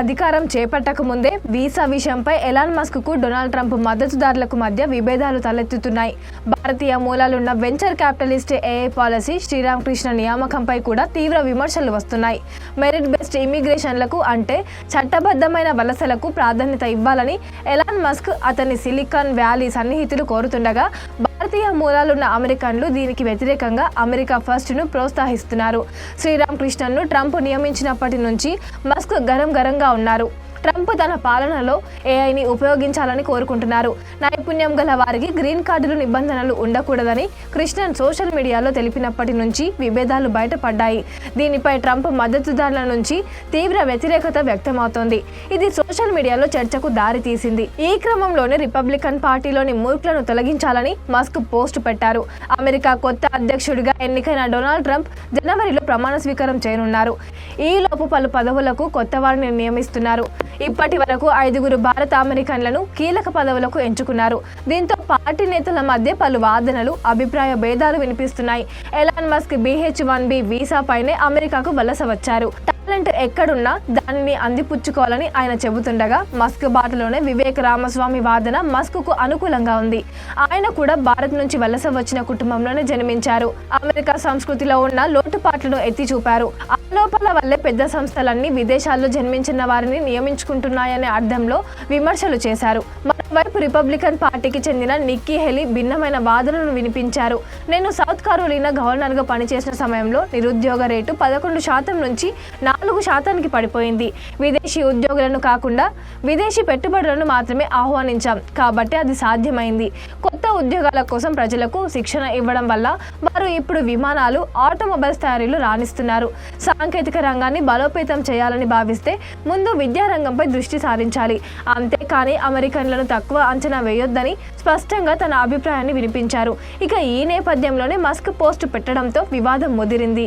అధికారం చేపట్టక ముందే వీసా విషయంపై ఎలాన్ మస్క్ కు డొనాల్డ్ ట్రంప్ మద్దతుదారులకు మధ్య విభేదాలు తలెత్తుతున్నాయి. భారతీయ మూలాలున్న venture capitalist AI policy Sriramakrishna నియామకంపై కూడా తీవ్ర విమర్శలు వస్తున్నాయి. మెరిట్ బేస్డ్ ఇమిగ్రేషన్లకు అంటే చట్టబద్ధమైన వలసలకు ప్రాధాన్యత ఇవ్వాలని ఎలాన్ మస్క్ అతని సిలికాన్ వ్యాలీ సన్నిహితులు కోరుతుండగా, భారతీయ మూలాలున్న అమెరికన్లు దీనికి వ్యతిరేకంగా అమెరికా ఫస్ట్ ను ప్రోత్సహిస్తున్నారు. శ్రీరామకృష్ణన్ను ట్రంప్ నియమించినప్పటి నుంచి మస్క్ గరంగా ఉన్నారు. ట్రంప్ తన పాలనలో ఏఐని ఉపయోగించాలని కోరుకుంటున్నారు. నైపుణ్యం గల వారికి గ్రీన్ కార్డులు నిబంధనలు ఉండకూడదని కృష్ణన్ సోషల్ మీడియాలో తెలిపినప్పటి నుంచి విభేదాలు బయటపడ్డాయి. దీనిపై ట్రంప్ మద్దతుదారుల నుంచి తీవ్ర వ్యతిరేకత వ్యక్తమవుతోంది. ఇది సోషల్ మీడియాలో చర్చకు దారితీసింది. ఈ క్రమంలోనే రిపబ్లికన్ పార్టీలోని మూర్ఖులను తొలగించాలని మస్క్ పోస్ట్ పెట్టారు. అమెరికా కొత్త అధ్యక్షుడిగా ఎన్నికైన డొనాల్డ్ ట్రంప్ జనవరిలో ప్రమాణ స్వీకారం చేయనున్నారు. ఈలోపు పలు పదవులకు కొత్త వారిని నియమిస్తున్నారు. ఇప్పటి వరకు 5 భారత అమెరికన్లను కీలక పదవులకు ఎంచుకున్నారు. దీంతో పార్టీ నేతల మధ్య పలు వాదనలు, అభిప్రాయ భేదాలు వినిపిస్తున్నాయి. ఎలాన్ మస్క్ BH-1B వీసా పైనే అమెరికాకు వలస వచ్చారు. టాలెంట్ ఎక్కడున్నా దానిని అందిపుచ్చుకోవాలని ఆయన చెబుతుండగా, మస్క్ బాటలోనే వివేక్ రామస్వామి వాదన మస్క్ కు అనుకూలంగా ఉంది. ఆయన కూడా భారత్ నుంచి వలస వచ్చిన కుటుంబంలోనే జన్మించారు. అమెరికా సంస్కృతిలో ఉన్న లోటుపాట్లను ఎత్తి చూపారు. ఆరోపణల వల్లే పెద్ద సంస్థలన్నీ విదేశాల్లో జన్మించిన వారిని నియమించుకుంటున్నాయనే అర్థంలో విమర్శలు చేశారు. మరోవైపు రిపబ్లికన్ పార్టీకి చెందిన నిక్కీ హేలీ భిన్నమైన వాదనను వినిపించారు. నేను సౌత్ కరోలినా గవర్నర్గా పనిచేసిన సమయంలో నిరుద్యోగ రేటు 11% నుంచి 4% పడిపోయింది. విదేశీ ఉద్యోగులను కాకుండా విదేశీ పెట్టుబడులను మాత్రమే ఆహ్వానించాం కాబట్టి అది సాధ్యమైంది. కొత్త ఉద్యోగాల కోసం ప్రజలకు శిక్షణ ఇవ్వడం వల్ల వారు ఇప్పుడు విమానాలు, ఆటోమొబైల్స్ తయారీలో రాణిస్తున్నారు. సాంకేతిక రంగాన్ని బలోపేతం చేయాలని భావిస్తే ముందు విద్యా రంగంపై దృష్టి సారించాలి. అంతేకాని అమెరికన్లను తక్కువ అంచనా వేయొద్దని స్పష్టంగా తన అభిప్రాయాన్ని వినిపించారు. ఇక ఈ నేపథ్యంలోనే మస్క్ పోస్ట్ పెట్టడంతో వివాదం ముదిరింది.